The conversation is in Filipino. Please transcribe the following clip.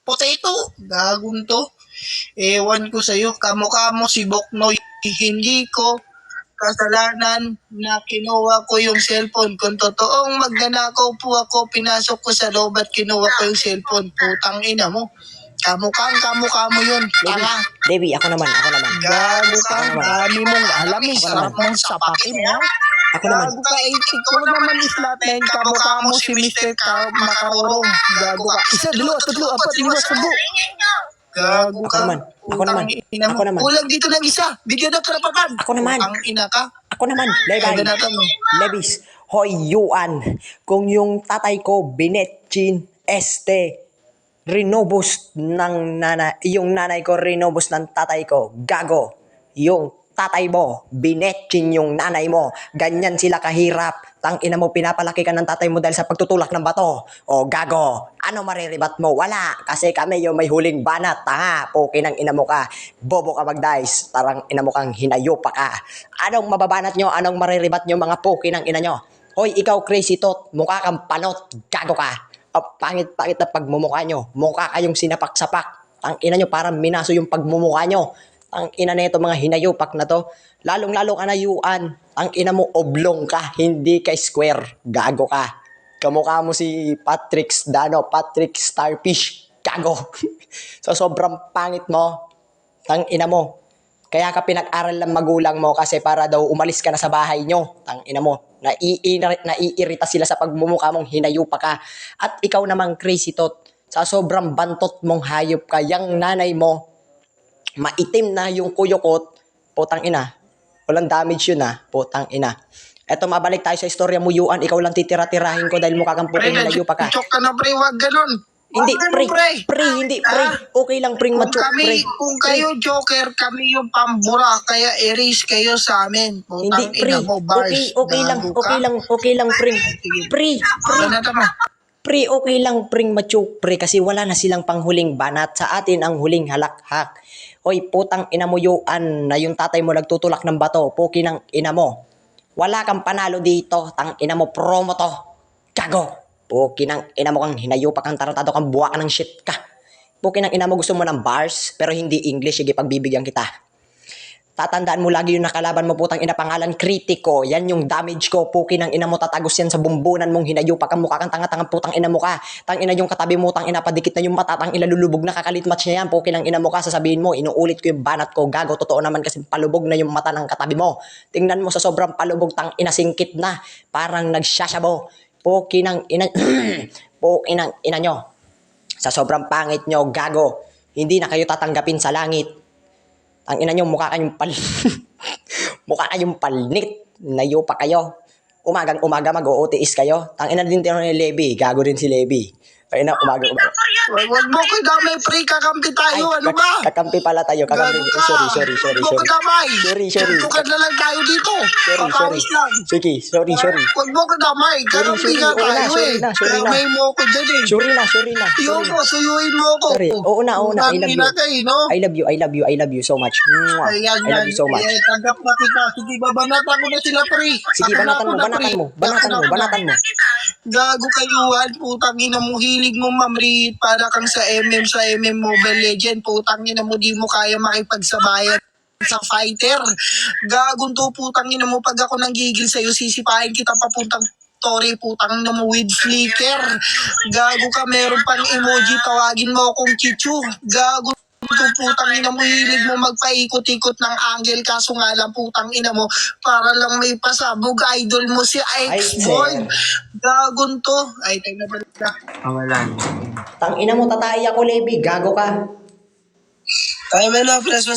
Potato, gagong to. Ewan ko sa'yo, kamukha mo si Boknoy. Hindi ko kasalanan na kinuha ko yung cellphone. Kung totoong magnanakaw po ako, pinasok ko sa loob at kinuha ko yung cellphone. Putang ina mo. Kamukha mo yun. Tanga. Debbie, ako naman. Gago ka. Dami mong alam eh. Sarap mong sapakin ha. Ako naman. Gago ka. Ikaw naman is not men. Kamukha mo si Mr. Macarong. Gago ka. Isa, dalawa, tatlo, apat, lima, sampu. Gago ka. Ako naman. Kulang dito ng isa. Bigyan ng karapatan. Ako naman. Ang ina ka. Ako naman. Levis. Hoy, Yuan. Kung yung tatay ko, Binetchin, rinobos ng yung nanay ko, rinobos ng tatay ko. Gago. Yung tatay mo, Binetchin yung nanay mo. Ganyan sila kahirap. Tangina mo, pinapalaki ka ng tatay mo dahil sa pagtutulak ng bato. O gago, ano mariribat mo? Wala. Kasi kami yung may huling banat. Tanga, poke ng ina mo ka. Bobo ka mag-dice. Tarang ina mo kang hinayupa ka. Anong mababanat nyo? Anong mariribat nyo mga poke ng ina nyo? Hoy, ikaw crazy tot. Mukha kang panot. Gago ka. Pangit-pangit na pagmumukha nyo. Mukha kayong sinapak-sapak. Ang ina nyo parang minaso yung pagmumukha nyo. Ang ina na ito mga hinayupak na to. Lalong-lalo ka na Yuan. Ang ina mo oblong ka, hindi ka square. Gago ka. Kamukha mo si Patrick Starfish. Gago. So sobrang pangit mo. Ang ina mo. Kaya ka pinag-aral ng magulang mo kasi para daw umalis ka na sa bahay nyo. Ang ina mo. Naiirita sila sa pagmumukha mong hinayupa ka. At ikaw namang crazy tot. Sa sobrang bantot mong hayop ka, yang nanay mo, maitim na yung kuyukot, putang ina. Walang damage yun putang ina. Eto, mabalik tayo sa istorya mo, Yuan. Ikaw lang titira-tirahin ko dahil mukha kang puking hinayupa ka. Chok ka na pre, wag ganun. Hindi, pre, hindi, pre. Okay lang, pre, macho, pre. Kung kayo joker, kami yung pambura, kaya erase kayo sa amin. Hindi, pre. Okay lang, pre. Pre, okay lang, pre, macho, pre. Kasi wala na silang panghuling banat. Sa atin ang huling halakhak. Hoy, putang ina mo Yuan, na yung tatay mo nagtutulak ng bato. Puki ng ina mo. Wala kang panalo dito. Tang ina mo, promo to. Gago. Puki ng ina mo kang hinayupak kang tarantado kang buwa ka ng shit ka. Puki ng ina mo gusto mo ng bars pero hindi English. Sige, pagbibigyan kita. Tatandaan mo lagi yung nakalaban mo putang ina pangalan kritiko. Yan yung damage ko. Puki ng ina mo tatagos yan sa bumbunan mong hinayupak kang mukha kang tanga-tanga putang ina mo ka. Tang ina yung katabi mo tang ina padikit na yung mata tang ina lulubog na kakalitmatch niya yan. Puki ng ina mo ka sasabihin mo inuulit ko yung banat ko. Gago totoo naman kasi palubog na yung mata ng katabi mo. Tingnan mo sa sobrang palubog tang ina singkit na. Parang nagsasyabo. Puki ng ina puki ng ina nyo. Sa sobrang pangit nyo gago. Hindi na kayo tatanggapin sa langit. Ang ina nyo, mukha kayong palnit. Nayupa kayo. Umaga mag-OOTS kayo. Ang ina din tino ni Levi. Gago rin si Levi. Ang ina, umaga. Wag mo ko damay pre, kakampi tayo. Ano ba? Kakampi pala tayo. Sorry. Wag mo damay. Sorry. Tukad na lang tayo dito. Sorry. Sige, sorry. Wag mo ko damay. Kakampi nga tayo Sorry na. Damay mo ko dyan eh. Sorry na. Suyuin mo ko. Sorry. Oo na. I love you so much. I love you so much. Tanggap na kita. Sige, babanatan ko na sila pre. Sige, banatan mo. Gago kayuhan, putang ina mo, hilig mo mamrit para kang sa MM Mobile Legend, putang ina mo, di mo kaya makipagsabayan sa fighter. Gagong to, putang ina mo, pag ako nanggigil sa'yo, sisipahin kita papuntang Tori, putang ina mo with flicker. Gago ka, meron pang emoji, tawagin mo akong chichu. Gago to, putang ina mo, hilig mo magpaikot-ikot ng angle, kaso nga lang putang ina mo, para lang may pasabog, idol mo si X-Boy. Gagon to. Ay, tayo na balik na. Wala. Tang ina mo, tatay ako, Levi. Gago ka. Tayo na, plus